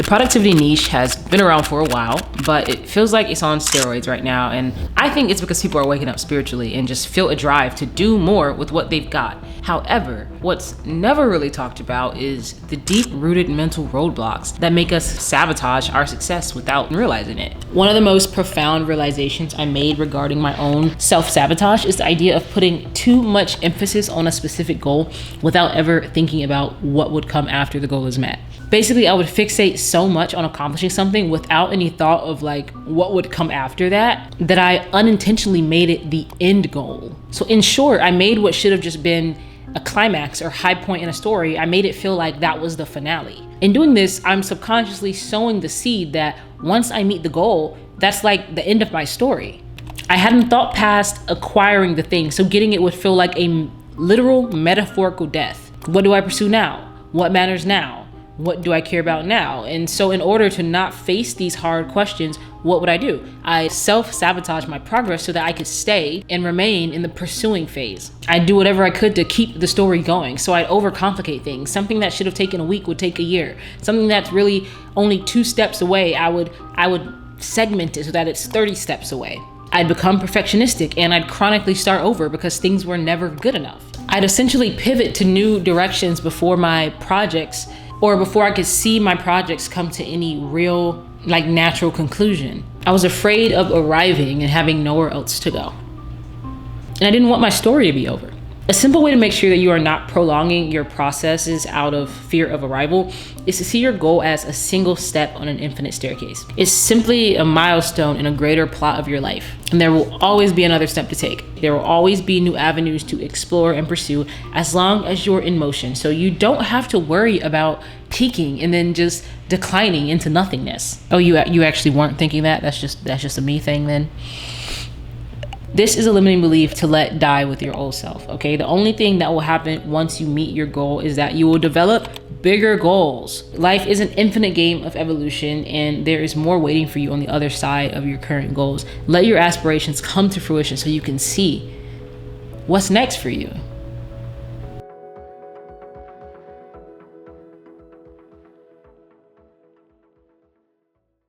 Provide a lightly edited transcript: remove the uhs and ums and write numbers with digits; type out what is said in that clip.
The productivity niche has been around for a while, but it feels like it's on steroids right now. And I think it's because people are waking up spiritually and just feel a drive to do more with what they've got. However, what's never really talked about is the deep-rooted mental roadblocks that make us sabotage our success without realizing it. One of the most profound realizations I made regarding my own self-sabotage is the idea of putting too much emphasis on a specific goal without ever thinking about what would come after the goal is met. Basically, I would fixate so much on accomplishing something without any thought of what would come after that I unintentionally made it the end goal. So in short, I made what should have just been a climax or high point in a story, I made it feel like that was the finale. In doing this, I'm subconsciously sowing the seed that once I meet the goal, that's like the end of my story. I hadn't thought past acquiring the thing, so getting it would feel like a literal metaphorical death. What do I pursue now? What matters now? What do I care about now? And so in order to not face these hard questions, what would I do? I self-sabotage my progress so that I could stay and remain in the pursuing phase. I'd do whatever I could to keep the story going. So I'd overcomplicate things. Something that should have taken a week would take a year. Something that's really only 2 steps away, I would segment it so that it's 30 steps away. I'd become perfectionistic and I'd chronically start over because things were never good enough. I'd essentially pivot to new directions before I could see my projects come to any real, natural conclusion. I was afraid of arriving and having nowhere else to go. And I didn't want my story to be over. A simple way to make sure that you are not prolonging your processes out of fear of arrival is to see your goal as a single step on an infinite staircase. It's simply a milestone in a greater plot of your life. And there will always be another step to take. There will always be new avenues to explore and pursue as long as you're in motion. So you don't have to worry about peaking and then just declining into nothingness. Oh, you actually weren't thinking that? That's just a me thing then? This is a limiting belief to let die with your old self, okay? The only thing that will happen once you meet your goal is that you will develop bigger goals. Life is an infinite game of evolution, and there is more waiting for you on the other side of your current goals. Let your aspirations come to fruition so you can see what's next for you.